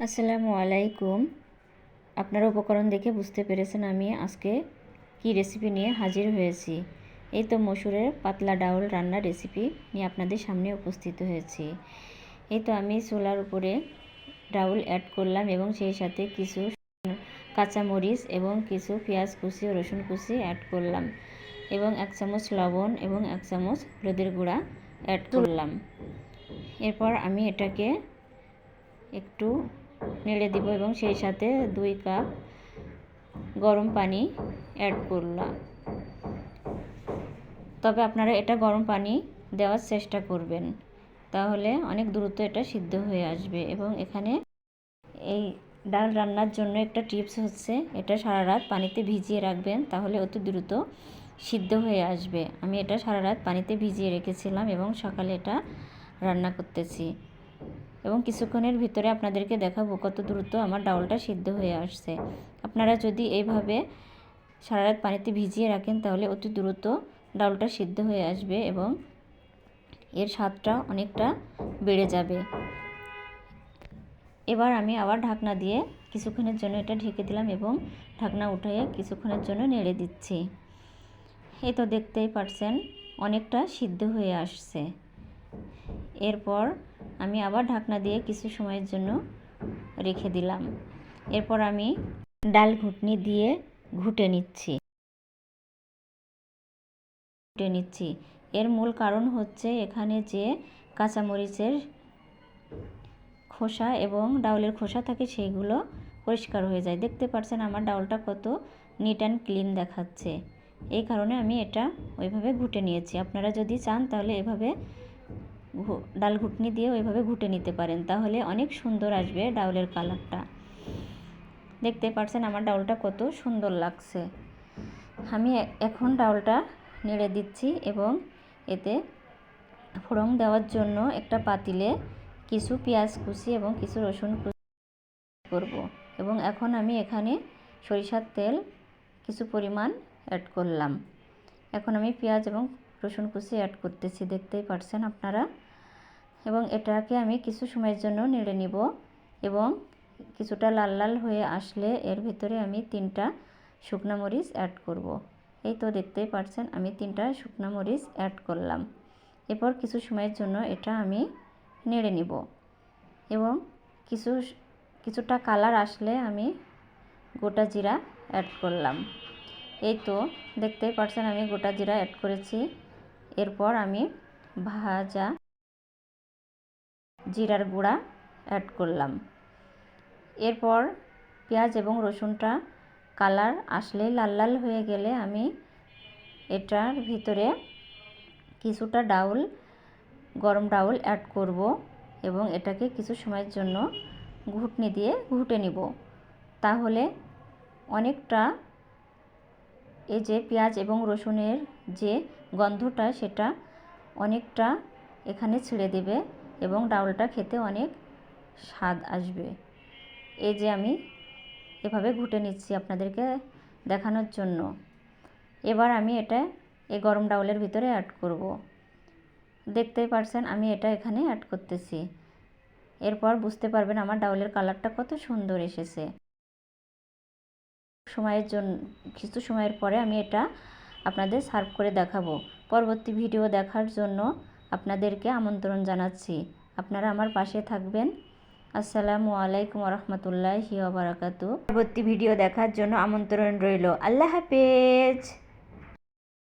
আসসালামু আলাইকুম। আপনারা উপকরণ দেখে বুঝতে পেরেছেন আমি আজকে কি রেসিপি নিয়ে হাজির হয়েছি। এই তো মসুরের পাতলা ডাউল রান্নার রেসিপি নিয়ে আপনাদের সামনে উপস্থিত হয়েছি। এই তো আমি চুলার উপরে ডাউল অ্যাড করলাম এবং সেই সাথে কিছু কাঁচামরিচ এবং কিছু পেঁয়াজ কুচি ও রসুন কুচি অ্যাড করলাম এবং 1 চামচ লবণ এবং 1 চামচ হলুদের গুঁড়া অ্যাড করলাম। এরপর আমি এটাকে একটু নেড়ে দিব এবং সেই সাথে 2 কাপ গরম পানি অ্যাড করলাম। তবে আপনারা এটা গরম পানি দেওয়ার চেষ্টা করবেন, তাহলে অনেক দ্রুত এটা সিদ্ধ হয়ে আসবে। এবং এখানে এই ডাল রান্নার জন্য একটা টিপস হচ্ছে, এটা সারা রাত পানিতে ভিজিয়ে রাখবেন, তাহলে অতি দ্রুত সিদ্ধ হয়ে আসবে। আমি এটা সারা রাত পানিতে ভিজিয়ে রেখেছিলাম এবং সকালে এটা রান্না করতেছি এবং কিছুক্ষণের ভিতরে আপনাদেরকে দেখাবো কত দ্রুত আমার ডাউলটা সিদ্ধ হয়ে আসছে। আপনারা যদি এইভাবে সারা রাত পানিতে ভিজিয়ে রাখেন তাহলে অতি দ্রুত ডাউলটা সিদ্ধ হয়ে আসবে এবং এর স্বাদটা অনেকটা বেড়ে যাবে। এবার আমি আবার ঢাকনা দিয়ে কিছুক্ষণের জন্য এটা ঢেকে দিলাম এবং ঢাকনা উঠিয়ে কিছুক্ষণের জন্য নেড়ে দিচ্ছি। এই তো দেখতেই পাচ্ছেন অনেকটা সিদ্ধ হয়ে আসছে। এরপর আমি আবার ঢাকনা দিয়ে কিছু সময়ের জন্য রেখে দিলাম। এরপর আমি ডাল ঘুটনি দিয়ে ঘুটে নিচ্ছি। এর মূল কারণ হচ্ছে এখানে যে কাঁচামরিচের খোসা এবং ডাউলের খোসা থাকে সেগুলো পরিষ্কার হয়ে যায়। দেখতে পাচ্ছেন আমার ডাউলটা কত নিট অ্যান্ড ক্লিন দেখাচ্ছে। এই কারণে আমি এটা ওইভাবে ঘুটে নিয়েছি। আপনারা যদি চান তাহলে এভাবে ডাল ঘুটনি দিয়ে ওইভাবে ঘুটে নিতে পারেন, তাহলে অনেক সুন্দর আসবে ডাউলের কালারটা। দেখতে পাচ্ছেন আমার ডাউলটা কত সুন্দর লাগছে। আমি এখন ডাউলটা নেড়ে দিচ্ছি এবং এতে ফোড়ন দেওয়ার জন্য একটা পাতিলে কিছু পেঁয়াজ কুচি এবং কিছু রসুন কুচি করব এবং এখন আমি এখানে সরিষার তেল কিছু পরিমাণ অ্যাড করলাম। এখন আমি পেঁয়াজ এবং রসুন কুচি অ্যাড করতেছি, দেখতেই পাচ্ছেন আপনারা। এবং এটাকে আমি কিছু সময়ের জন্য নেড়ে নিব এবং কিছুটা লাল লাল হয়ে আসলে এর ভিতরে আমি 3টা শুকনো মরিচ অ্যাড করব। এই তো দেখতেই পাচ্ছেন আমি 3টা শুকনো মরিচ অ্যাড করলাম। এরপর কিছু সময়ের জন্য এটা আমি নেড়ে নিব এবং কিছুটা কালার আসলে আমি গোটা জিরা অ্যাড করলাম। এই তো দেখতেই পাচ্ছেন আমি গোটা জিরা অ্যাড করেছি। এরপর আমি ভাজা জিরার গুঁড়া অ্যাড করলাম। এরপর পেঁয়াজ এবং রসুনটা কালার আসলে লাল লাল হয়ে গেলে আমি এটার ভিতরে কিছুটা গরম ডাউল অ্যাড করব এবং এটাকে কিছু সময়ের জন্য ঘুটনি দিয়ে ঘুটে নিব। তাহলে অনেকটা এই যে পেঁয়াজ এবং রসুনের যে গন্ধটা সেটা অনেকটা এখানে ছেড়ে দেবে এবং ডাউলটা খেতে অনেক স্বাদ আসবে। এই যে আমি এভাবে ঘুটে নিচ্ছি আপনাদেরকে দেখানোর জন্য। এবার আমি এটা এই গরম ডাউলের ভিতরে অ্যাড করব। দেখতেই পাচ্ছেন আমি এটা এখানে অ্যাড করতেছি। এরপর বুঝতে পারবেন আমার ডাউলের কালারটা কত সুন্দর এসেছে। কিছু সময়ের পরে আমি এটা আপনাদের সার্ভ করে দেখাবো। পরবর্তী ভিডিও দেখার জন্য আপনাদেরকে আমন্ত্রণ জানাচ্ছি। আপনারা আমার পাশে থাকবেন। আসসালামু আলাইকুম ওয়া রাহমাতুল্লাহি ওয়া বারাকাতুহু। পরবর্তী ভিডিও দেখার জন্য আমন্ত্রণ রইল। আল্লাহ হাফেজ।